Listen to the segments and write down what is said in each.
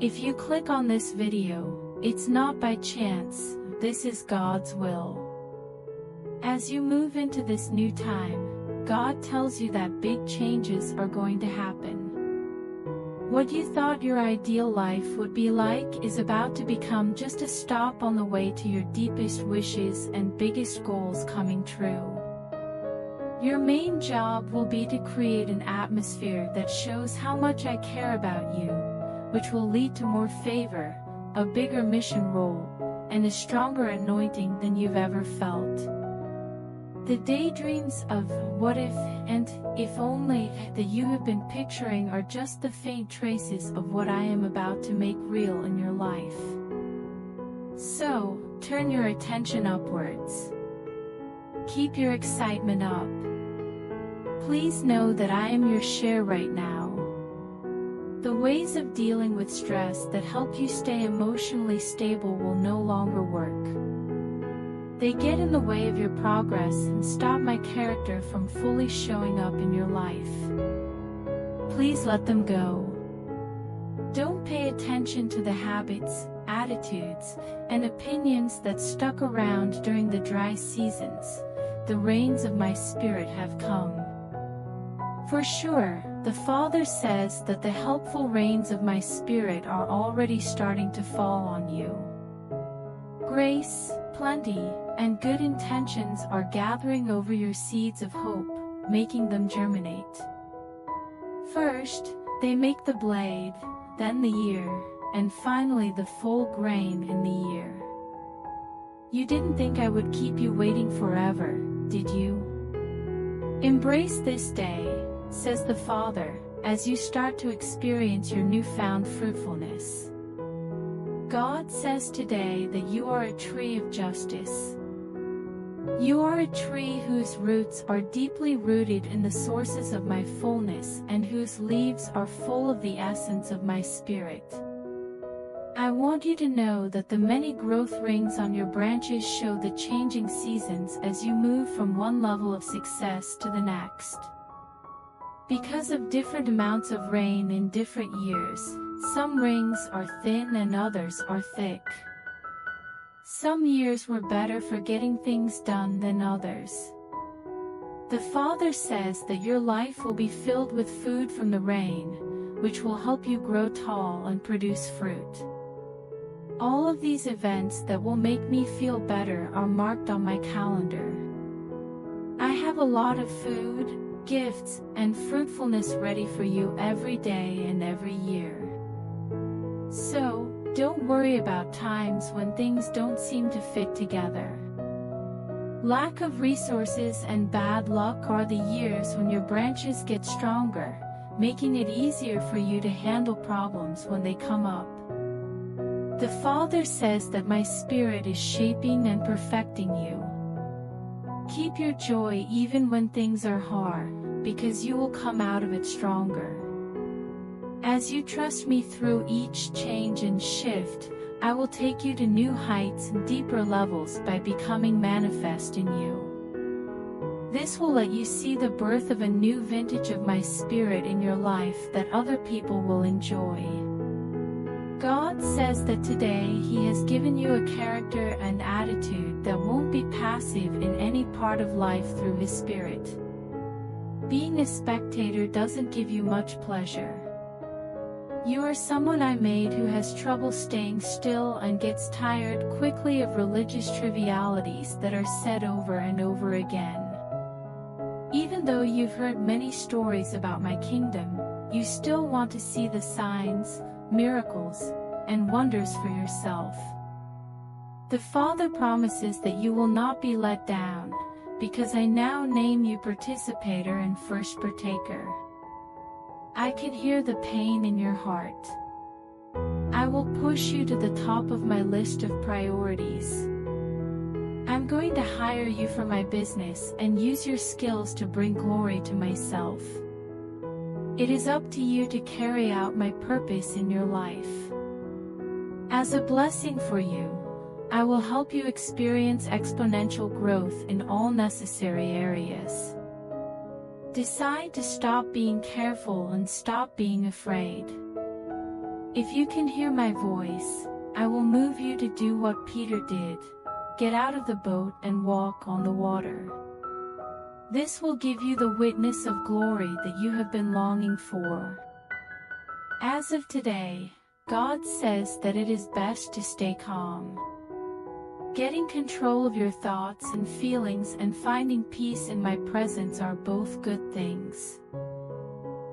If you click on this video, it's not by chance, this is God's will. As you move into this new time, God tells you that big changes are going to happen. What you thought your ideal life would be like is about to become just a stop on the way to your deepest wishes and biggest goals coming true. Your main job will be to create an atmosphere that shows how much I care about you, which will lead to more favor, a bigger mission role, and a stronger anointing than you've ever felt. The daydreams of what if and if only that you have been picturing are just the faint traces of what I am about to make real in your life. So, turn your attention upwards. Keep your excitement up. Please know that I am your share right now. The ways of dealing with stress that help you stay emotionally stable will no longer work. They get in the way of your progress and stop my character from fully showing up in your life. Please let them go. Don't pay attention to the habits, attitudes, and opinions that stuck around during the dry seasons. The rains of my spirit have come. For sure, the Father says that the helpful rains of my spirit are already starting to fall on you. Grace, plenty, and good intentions are gathering over your seeds of hope, making them germinate. First, they make the blade, then the ear, and finally the full grain in the ear. You didn't think I would keep you waiting forever, did you? Embrace this day, says the Father, as you start to experience your newfound fruitfulness. God says today that you are a tree of justice. You are a tree whose roots are deeply rooted in the sources of my fullness and whose leaves are full of the essence of my spirit. I want you to know that the many growth rings on your branches show the changing seasons as you move from one level of success to the next. Because of different amounts of rain in different years, some rings are thin and others are thick. Some years were better for getting things done than others. The Father says that your life will be filled with food from the rain, which will help you grow tall and produce fruit. All of these events that will make me feel better are marked on my calendar. I have a lot of food, gifts, and fruitfulness ready for you every day and every year. So, don't worry about times when things don't seem to fit together. Lack of resources and bad luck are the years when your branches get stronger, making it easier for you to handle problems when they come up. The Father says that my Spirit is shaping and perfecting you. Keep your joy even when things are hard, because you will come out of it stronger. As you trust me through each change and shift, I will take you to new heights and deeper levels by becoming manifest in you. This will let you see the birth of a new vintage of my Spirit in your life that other people will enjoy. God says that today He has given you a character and attitude that won't be passive in any part of life through His Spirit. Being a spectator doesn't give you much pleasure. You are someone I made who has trouble staying still and gets tired quickly of religious trivialities that are said over and over again. Even though you've heard many stories about my kingdom, you still want to see the signs, miracles, and wonders for yourself. The Father promises that you will not be let down, because I now name you participator and first partaker. I can hear the pain in your heart. I will push you to the top of my list of priorities. I'm going to hire you for my business and use your skills to bring glory to myself. It is up to you to carry out my purpose in your life. As a blessing for you, I will help you experience exponential growth in all necessary areas. Decide to stop being careful and stop being afraid. If you can hear my voice, I will move you to do what Peter did. Get out of the boat and walk on the water. This will give you the witness of glory that you have been longing for. As of today, God says that it is best to stay calm. Getting control of your thoughts and feelings and finding peace in my presence are both good things.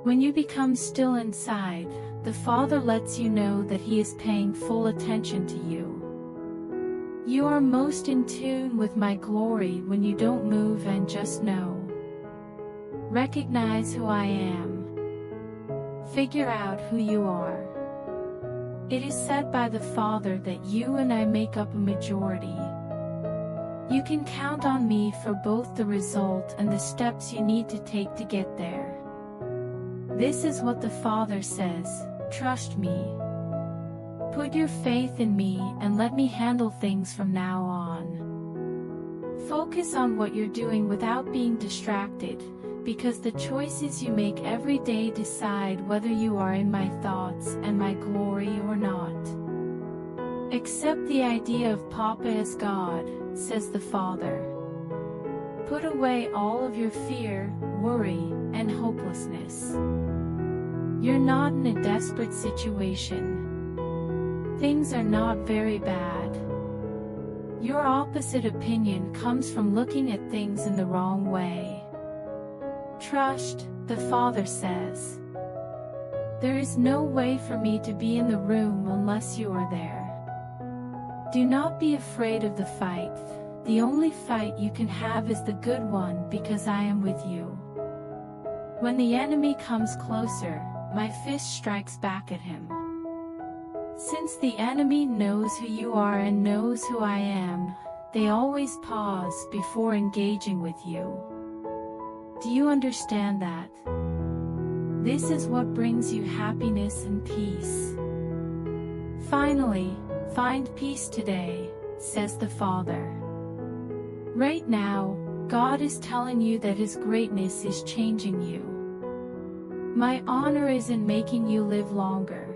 When you become still inside, the Father lets you know that He is paying full attention to you. You are most in tune with my glory when you don't move and just know. Recognize who I am. Figure out who you are. It is said by the Father that you and I make up a majority. You can count on me for both the result and the steps you need to take to get there. This is what the Father says: trust me. Put your faith in me and let me handle things from now on. Focus on what you're doing without being distracted, because the choices you make every day decide whether you are in my thoughts and my glory or not. Accept the idea of Papa as God, says the Father. Put away all of your fear, worry, and hopelessness. You're not in a desperate situation. Things are not very bad. Your opposite opinion comes from looking at things in the wrong way. Trust, the Father says. There is no way for me to be in the room unless you are there. Do not be afraid of the fight. The only fight you can have is the good one, because I am with you. When the enemy comes closer, my fist strikes back at him. Since the enemy knows who you are and knows who I am, they always pause before engaging with you. Do you understand that? This is what brings you happiness and peace. Finally, find peace today, says the Father. Right now, God is telling you that His greatness is changing you. My honor is in making you live longer.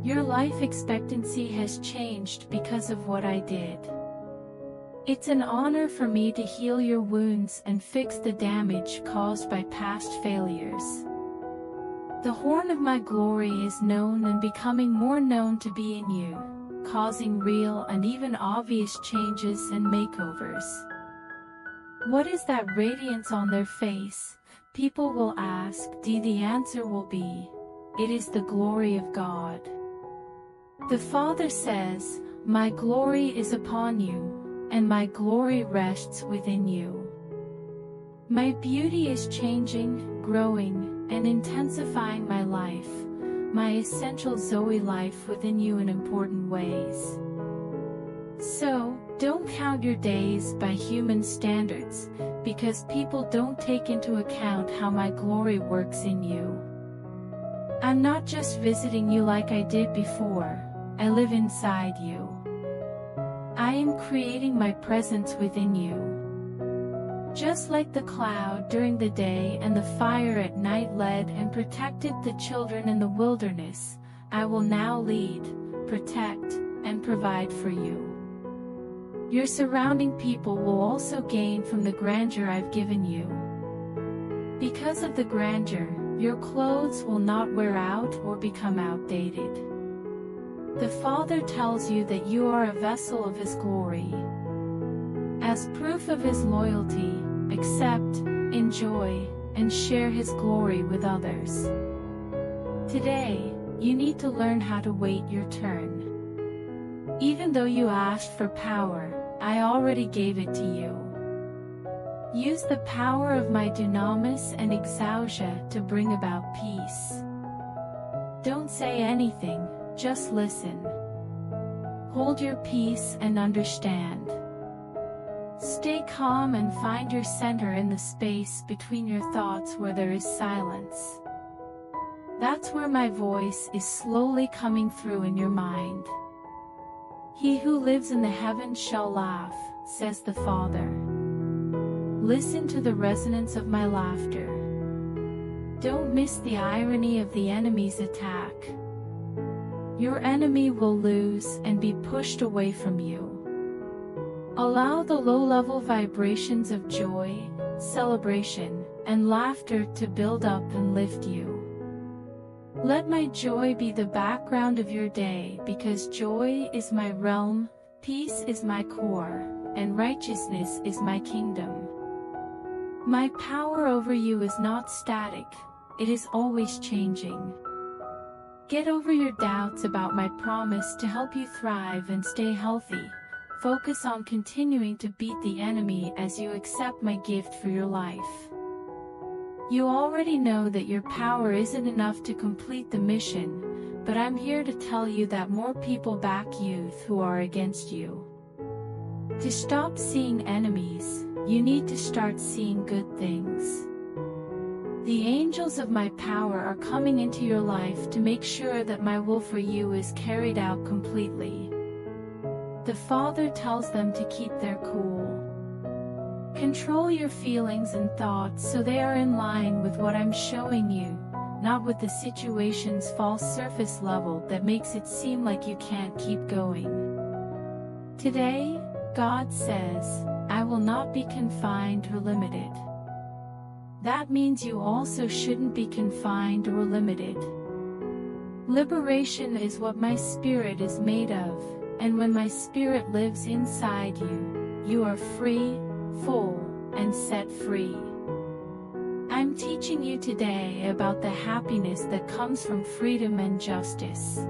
Your life expectancy has changed because of what I did. It's an honor for me to heal your wounds and fix the damage caused by past failures. The horn of my glory is known and becoming more known to be in you, causing real and even obvious changes and makeovers. What is that radiance on their face? People will ask. The answer will be, it is the glory of God. The Father says, my glory is upon you, and my glory rests within you. My beauty is changing, growing, and intensifying my life, my essential Zoe life within you in important ways. So, don't count your days by human standards, because people don't take into account how my glory works in you. I'm not just visiting you like I did before, I live inside you. I am creating my presence within you. Just like the cloud during the day and the fire at night led and protected the children in the wilderness, I will now lead, protect, and provide for you. Your surrounding people will also gain from the grandeur I've given you. Because of the grandeur, your clothes will not wear out or become outdated. The Father tells you that you are a vessel of His glory. As proof of His loyalty, accept, enjoy, and share His glory with others. Today, you need to learn how to wait your turn. Even though you asked for power, I already gave it to you. Use the power of my dunamis and exousia to bring about peace. Don't say anything, just listen. Hold your peace and understand. Stay calm and find your center in the space between your thoughts where there is silence. That's where my voice is slowly coming through in your mind. He who lives in the heavens shall laugh, says the Father. Listen to the resonance of my laughter. Don't miss the irony of the enemy's attack. Your enemy will lose and be pushed away from you. Allow the low-level vibrations of joy, celebration, and laughter to build up and lift you. Let my joy be the background of your day, because joy is my realm, peace is my core, and righteousness is my kingdom. My power over you is not static, it is always changing. Get over your doubts about my promise to help you thrive and stay healthy. Focus on continuing to beat the enemy as you accept my gift for your life. You already know that your power isn't enough to complete the mission, but I'm here to tell you that more people back youth who are against you. To stop seeing enemies, you need to start seeing good things. The angels of my power are coming into your life to make sure that my will for you is carried out completely. The Father tells them to keep their cool. Control your feelings and thoughts so they are in line with what I'm showing you, not with the situation's false surface level that makes it seem like you can't keep going. Today, God says, I will not be confined or limited. That means you also shouldn't be confined or limited. Liberation is what my spirit is made of, and when my spirit lives inside you, you are free, full, and set free. I'm teaching you today about the happiness that comes from freedom and justice.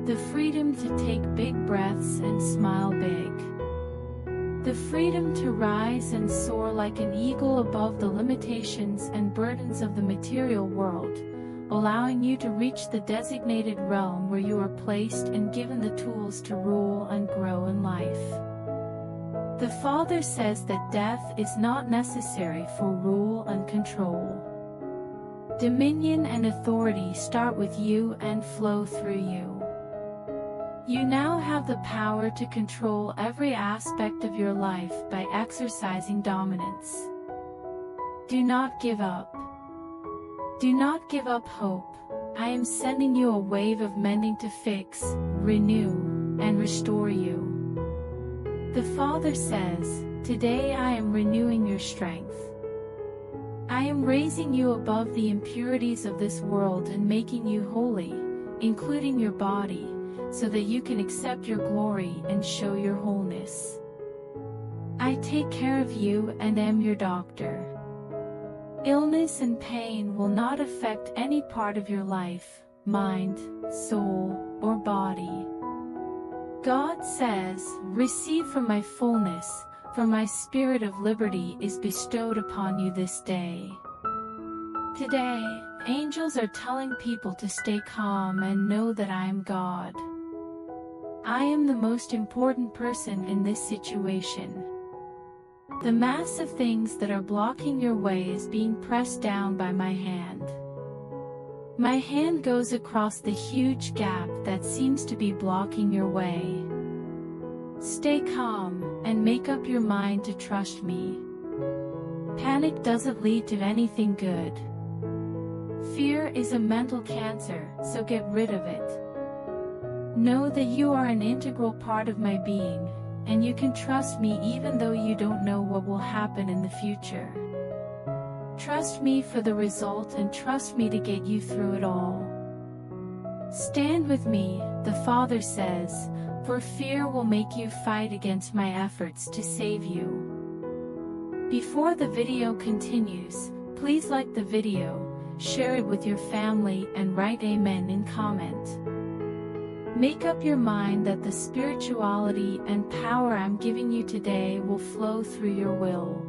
The freedom to take big breaths and smile big. The freedom to rise and soar like an eagle above the limitations and burdens of the material world, allowing you to reach the designated realm where you are placed and given the tools to rule and grow in life. The Father says that death is not necessary for rule and control. Dominion and authority start with you and flow through you. You now have the power to control every aspect of your life by exercising dominance. Do not give up. Do not give up hope. I am sending you a wave of mending to fix, renew, and restore you. The Father says, today I am renewing your strength. I am raising you above the impurities of this world and making you holy, including your body, so that you can accept your glory and show your wholeness. I take care of you and am your doctor. Illness and pain will not affect any part of your life, mind, soul, or body. God says, receive from my fullness, for my spirit of liberty is bestowed upon you this day. Today, angels are telling people to stay calm and know that I am God. I am the most important person in this situation. The mass of things that are blocking your way is being pressed down by my hand. My hand goes across the huge gap that seems to be blocking your way. Stay calm, and make up your mind to trust me. Panic doesn't lead to anything good. Fear is a mental cancer, so get rid of it. Know that you are an integral part of my being, and you can trust me even though you don't know what will happen in the future. Trust me for the result and trust me to get you through it all. Stand with me, the Father says, for fear will make you fight against my efforts to save you. Before the video continues, please like the video, share it with your family and write Amen in comment. Make up your mind that the spirituality and power I'm giving you today will flow through your will.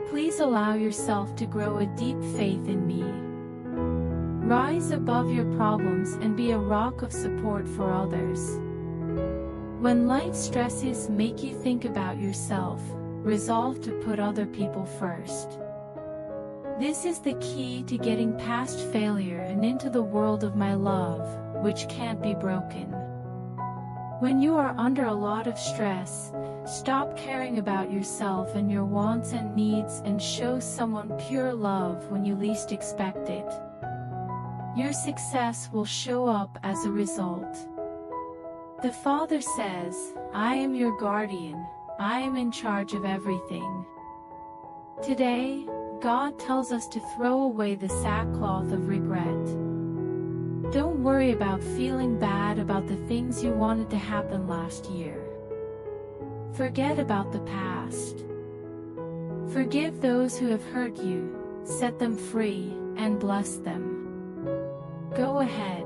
Please allow yourself to grow a deep faith in me. Rise above your problems and be a rock of support for others. When life stresses make you think about yourself, resolve to put other people first. This is the key to getting past failure and into the world of my love, which can't be broken. When you are under a lot of stress, stop caring about yourself and your wants and needs and show someone pure love when you least expect it. Your success will show up as a result. The Father says, I am your guardian, I am in charge of everything. Today, God tells us to throw away the sackcloth of regret. Don't worry about feeling bad about the things you wanted to happen last year. Forget about the past. Forgive those who have hurt you, set them free, and bless them. Go ahead.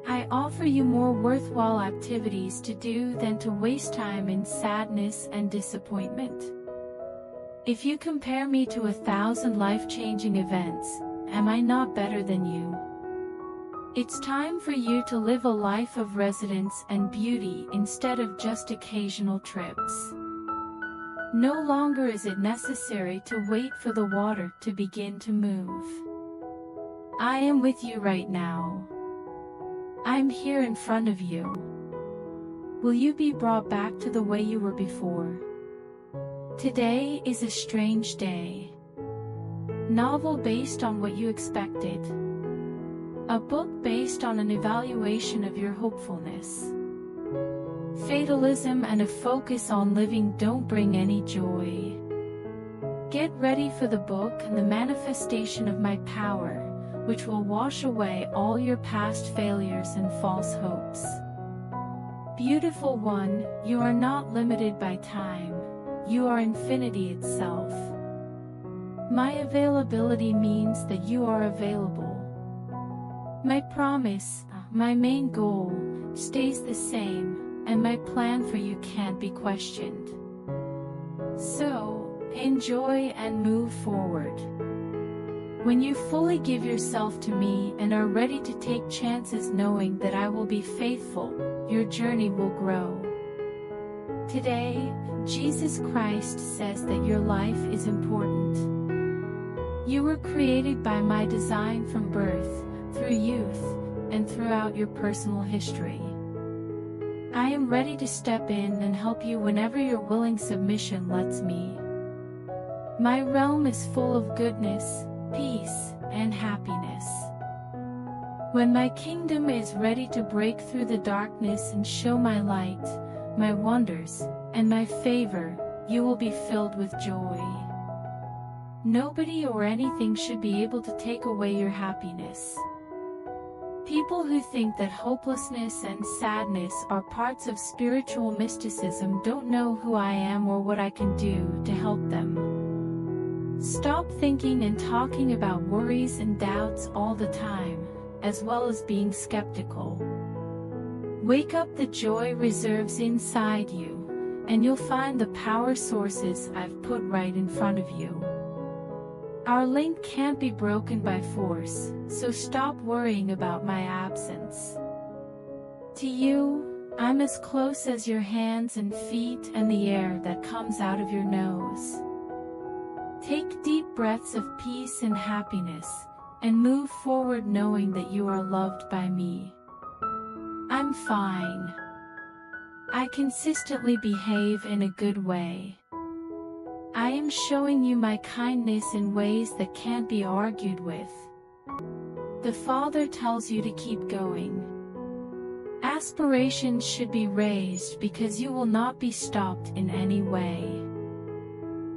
I offer you more worthwhile activities to do than to waste time in sadness and disappointment. If you compare me to 1,000 life-changing events, am I not better than you? It's time for you to live a life of residence and beauty instead of just occasional trips. No longer is it necessary to wait for the water to begin to move. I am with you right now. I'm here in front of you. Will you be brought back to the way you were before? Today is a strange day. Novel based on what you expected. A book based on an evaluation of your hopefulness. Fatalism and a focus on living don't bring any joy. Get ready for the book and the manifestation of my power, which will wash away all your past failures and false hopes. Beautiful one, you are not limited by time. You are infinity itself. My availability means that you are available. My promise, my main goal, stays the same, and my plan for you can't be questioned. So, enjoy and move forward. When you fully give yourself to me and are ready to take chances knowing that I will be faithful, your journey will grow. Today, Jesus Christ says that your life is important. You were created by my design from birth, through youth, and throughout your personal history. I am ready to step in and help you whenever your willing submission lets me. My realm is full of goodness, peace, and happiness. When my kingdom is ready to break through the darkness and show my light, my wonders, and my favor, you will be filled with joy. Nobody or anything should be able to take away your happiness. People who think that hopelessness and sadness are parts of spiritual mysticism don't know who I am or what I can do to help them. Stop thinking and talking about worries and doubts all the time, as well as being skeptical. Wake up the joy reserves inside you, and you'll find the power sources I've put right in front of you. Our link can't be broken by force, so stop worrying about my absence. To you, I'm as close as your hands and feet and the air that comes out of your nose. Take deep breaths of peace and happiness, and move forward knowing that you are loved by me. I'm fine. I consistently behave in a good way. I am showing you my kindness in ways that can't be argued with. The Father tells you to keep going. Aspirations should be raised because you will not be stopped in any way.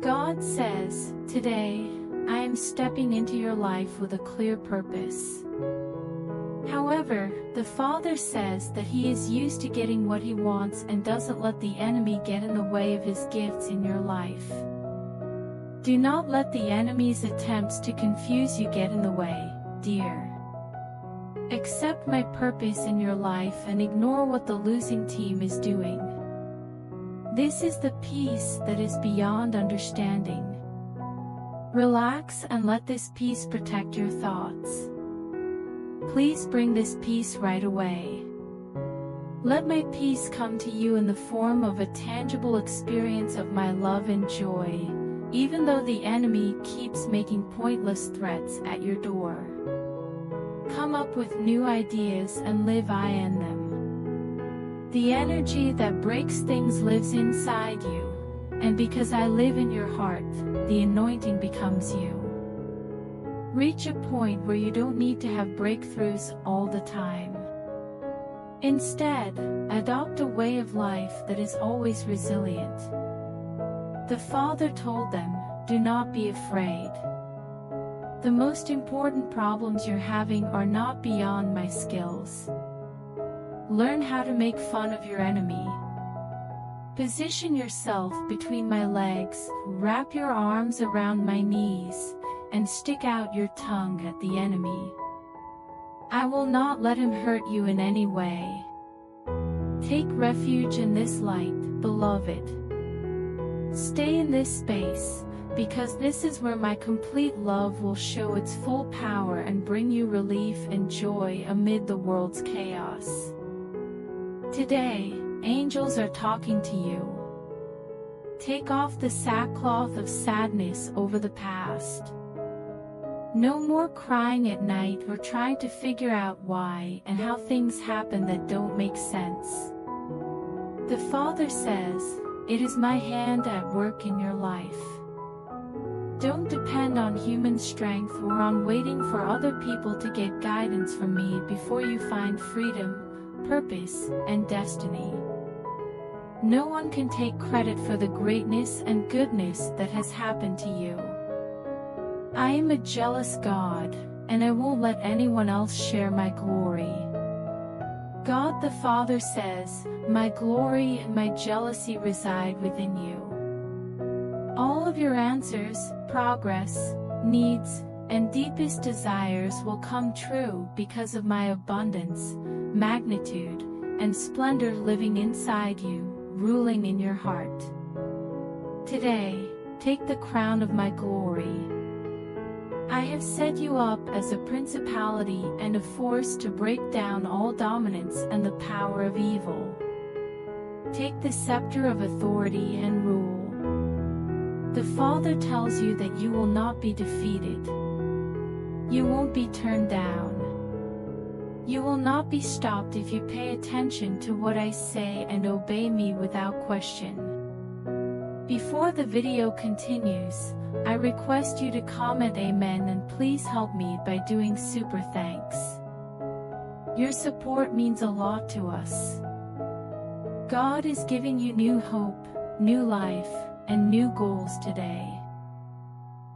God says, today, I am stepping into your life with a clear purpose. However, the Father says that He is used to getting what He wants and doesn't let the enemy get in the way of His gifts in your life. Do not let the enemy's attempts to confuse you get in the way, dear. Accept my purpose in your life and ignore what the losing team is doing. This is the peace that is beyond understanding. Relax and let this peace protect your thoughts. Please bring this peace right away. Let my peace come to you in the form of a tangible experience of my love and joy, even though the enemy keeps making pointless threats at your door. Come up with new ideas and live in them. The energy that breaks things lives inside you, and because I live in your heart, the anointing becomes you. Reach a point where you don't need to have breakthroughs all the time. Instead, adopt a way of life that is always resilient. The Father told them, "Do not be afraid. The most important problems you're having are not beyond my skills. Learn how to make fun of your enemy. Position yourself between my legs, wrap your arms around my knees, and stick out your tongue at the enemy. I will not let him hurt you in any way. Take refuge in this light, beloved. Stay in this space, because this is where my complete love will show its full power and bring you relief and joy amid the world's chaos." Today, angels are talking to you. Take off the sackcloth of sadness over the past. No more crying at night or trying to figure out why and how things happen that don't make sense. The Father says, "It is my hand at work in your life." Don't depend on human strength or on waiting for other people to get guidance from me before you find freedom, purpose, and destiny. No one can take credit for the greatness and goodness that has happened to you. I am a jealous God, and I won't let anyone else share my glory. God the Father says, "My glory and my jealousy reside within you." All of your answers, progress, needs, and deepest desires will come true because of my abundance, magnitude, and splendor living inside you, ruling in your heart. Today, take the crown of my glory. I have set you up as a principality and a force to break down all dominance and the power of evil. Take the scepter of authority and rule. The Father tells you that you will not be defeated. You won't be turned down. You will not be stopped if you pay attention to what I say and obey me without question. Before the video continues, I request you to comment Amen and please help me by doing super thanks. Your support means a lot to us. God is giving you new hope, new life, and new goals today.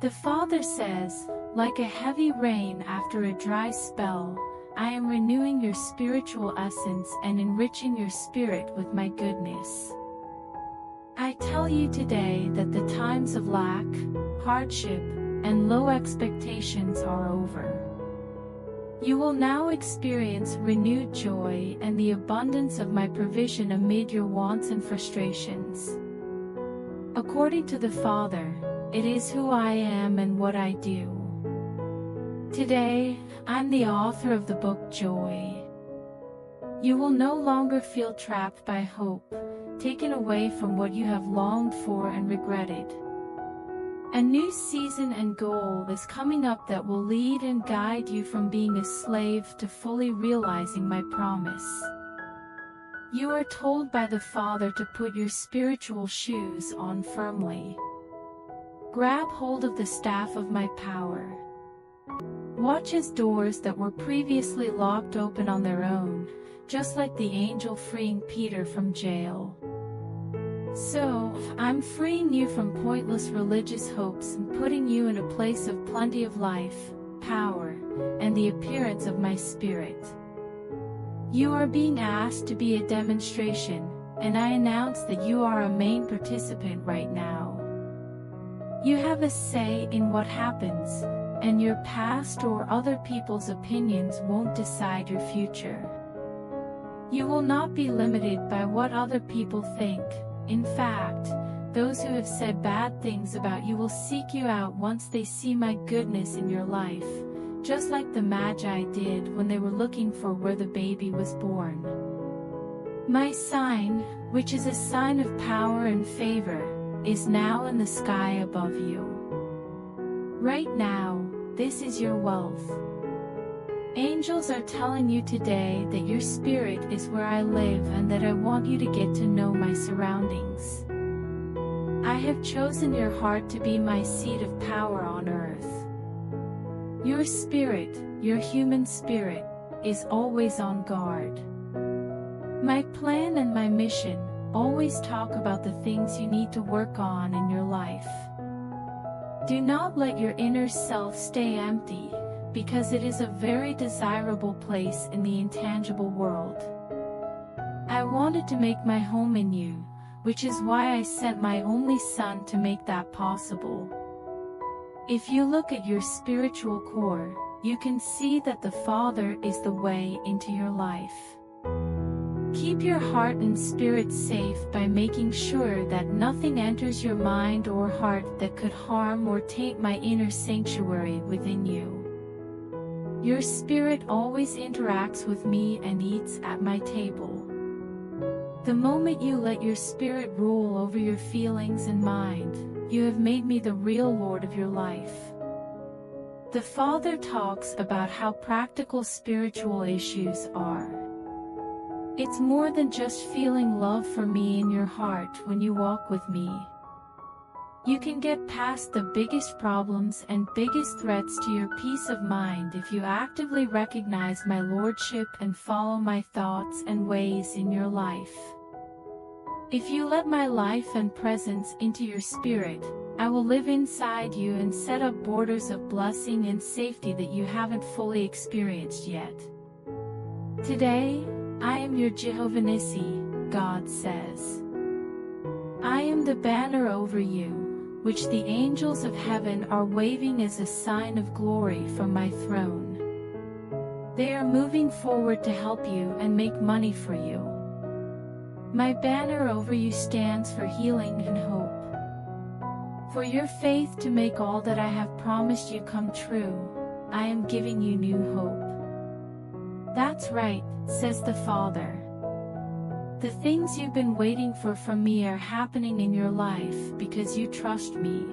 The Father says, like a heavy rain after a dry spell, I am renewing your spiritual essence and enriching your spirit with my goodness. I tell you today that the times of lack, hardship, and low expectations are over. You will now experience renewed joy and the abundance of my provision amid your wants and frustrations. According to the Father, it is who I am and what I do. Today, I'm the author of the book Joy. You will no longer feel trapped by hope, taken away from what you have longed for and regretted. A new season and goal is coming up that will lead and guide you from being a slave to fully realizing my promise. You are told by the Father to put your spiritual shoes on firmly. Grab hold of the staff of my power. Watch as doors that were previously locked open on their own, just like the angel freeing Peter from jail. So, I'm freeing you from pointless religious hopes and putting you in a place of plenty of life, power, and the appearance of my Spirit. You are being asked to be a demonstration, and I announce that you are a main participant right now. You have a say in what happens, and your past or other people's opinions won't decide your future. You will not be limited by what other people think. In fact, those who have said bad things about you will seek you out once they see my goodness in your life, just like the Magi did when they were looking for where the baby was born. My sign, which is a sign of power and favor, is now in the sky above you. Right now, this is your wealth. Angels are telling you today that your spirit is where I live and that I want you to get to know my surroundings. I have chosen your heart to be my seat of power on earth. Your spirit, your human spirit, is always on guard. My plan and my mission always talk about the things you need to work on in your life. Do not let your inner self stay empty, because it is a very desirable place in the intangible world. I wanted to make my home in you, which is why I sent my only son to make that possible. If you look at your spiritual core, you can see that the Father is the way into your life. Keep your heart and spirit safe by making sure that nothing enters your mind or heart that could harm or taint my inner sanctuary within you. Your spirit always interacts with me and eats at my table. The moment you let your spirit rule over your feelings and mind, you have made me the real Lord of your life. The Father talks about how practical spiritual issues are. It's more than just feeling love for me in your heart when you walk with me. You can get past the biggest problems and biggest threats to your peace of mind if you actively recognize my lordship and follow my thoughts and ways in your life. If you let my life and presence into your spirit, I will live inside you and set up borders of blessing and safety that you haven't fully experienced yet. Today, I am your Jehovah Nissi, God says. I am the banner over you, which the angels of heaven are waving as a sign of glory from my throne. They are moving forward to help you and make money for you. My banner over you stands for healing and hope. For your faith to make all that I have promised you come true, I am giving you new hope. That's right, says the Father. The things you've been waiting for from me are happening in your life because you trust me.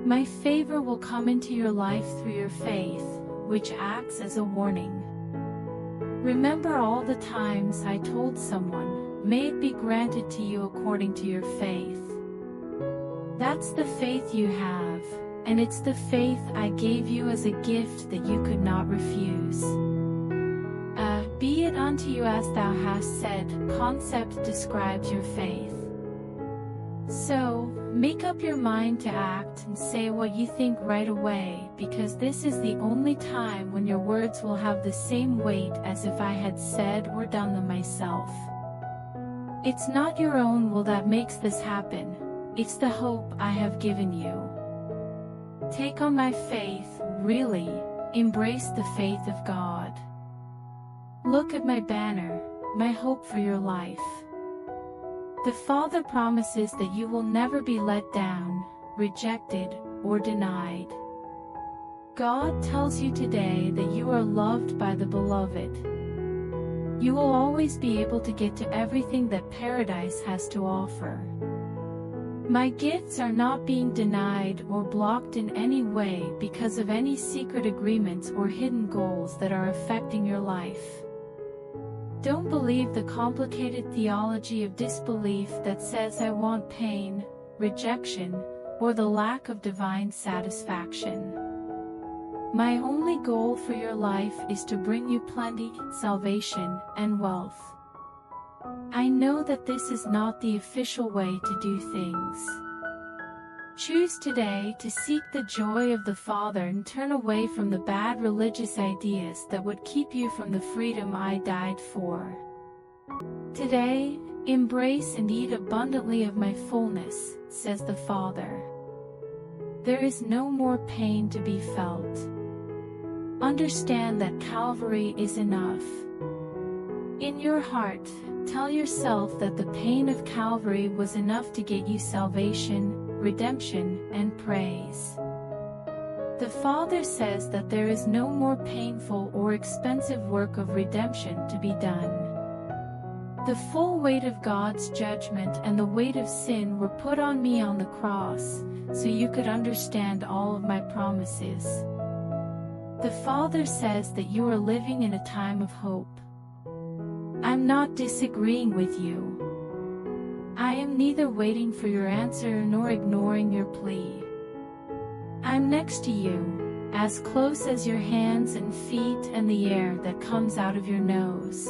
My favor will come into your life through your faith, which acts as a warning. Remember all the times I told someone, may it be granted to you according to your faith. That's the faith you have, and it's the faith I gave you as a gift that you could not refuse. Be it unto you as thou hast said, concept describes your faith. So, make up your mind to act and say what you think right away, because this is the only time when your words will have the same weight as if I had said or done them myself. It's not your own will that makes this happen, it's the hope I have given you. Take on my faith, really, embrace the faith of God. Look at my banner, my hope for your life. The Father promises that you will never be let down, rejected, or denied. God tells you today that you are loved by the Beloved. You will always be able to get to everything that paradise has to offer. My gifts are not being denied or blocked in any way because of any secret agreements or hidden goals that are affecting your life. Don't believe the complicated theology of disbelief that says I want pain, rejection, or the lack of divine satisfaction. My only goal for your life is to bring you plenty, salvation, and wealth. I know that this is not the official way to do things. Choose today to seek the joy of the Father and turn away from the bad religious ideas that would keep you from the freedom I died for. Today, embrace and eat abundantly of my fullness, says the Father. There is no more pain to be felt. Understand that Calvary is enough. In your heart, tell yourself that the pain of Calvary was enough to get you salvation, redemption, and praise. The Father says that there is no more painful or expensive work of redemption to be done. The full weight of God's judgment and the weight of sin were put on me on the cross, so you could understand all of my promises. The Father says that you are living in a time of hope. I'm not disagreeing with you. I am neither waiting for your answer nor ignoring your plea. I'm next to you, as close as your hands and feet and the air that comes out of your nose.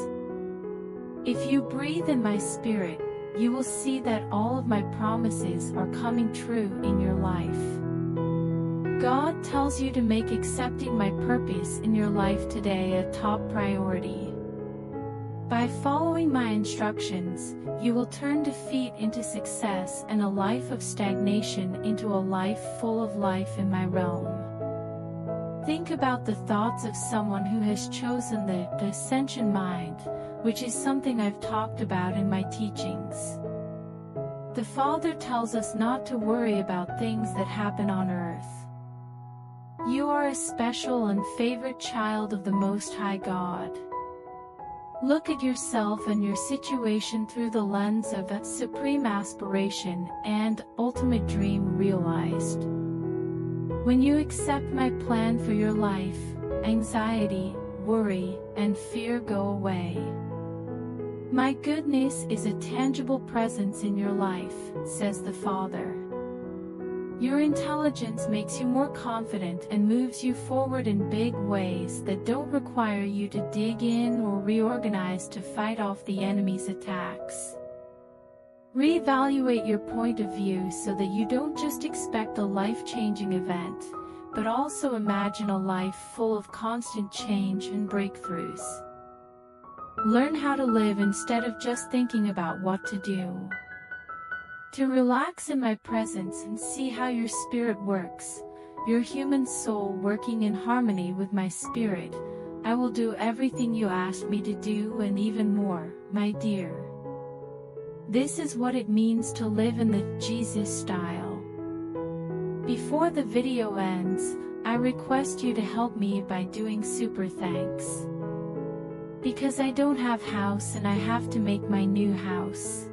If you breathe in my spirit, you will see that all of my promises are coming true in your life. God tells you to make accepting my purpose in your life today a top priority. By following my instructions, you will turn defeat into success and a life of stagnation into a life full of life in my realm. Think about the thoughts of someone who has chosen the ascension mind, which is something I've talked about in my teachings. The Father tells us not to worry about things that happen on earth. You are a special and favored child of the Most High God. Look at yourself and your situation through the lens of a supreme aspiration and ultimate dream realized. When you accept my plan for your life, anxiety, worry, and fear go away. My goodness is a tangible presence in your life, says the Father. Your intelligence makes you more confident and moves you forward in big ways that don't require you to dig in or reorganize to fight off the enemy's attacks. Reevaluate your point of view so that you don't just expect a life-changing event, but also imagine a life full of constant change and breakthroughs. Learn how to live instead of just thinking about what to do. To relax in my presence and see how your spirit works, your human soul working in harmony with my spirit, I will do everything you asked me to do and even more, my dear. This is what it means to live in the Jesus style. Before the video ends, I request you to help me by doing super thanks. Because I don't have house and I have to make my new house.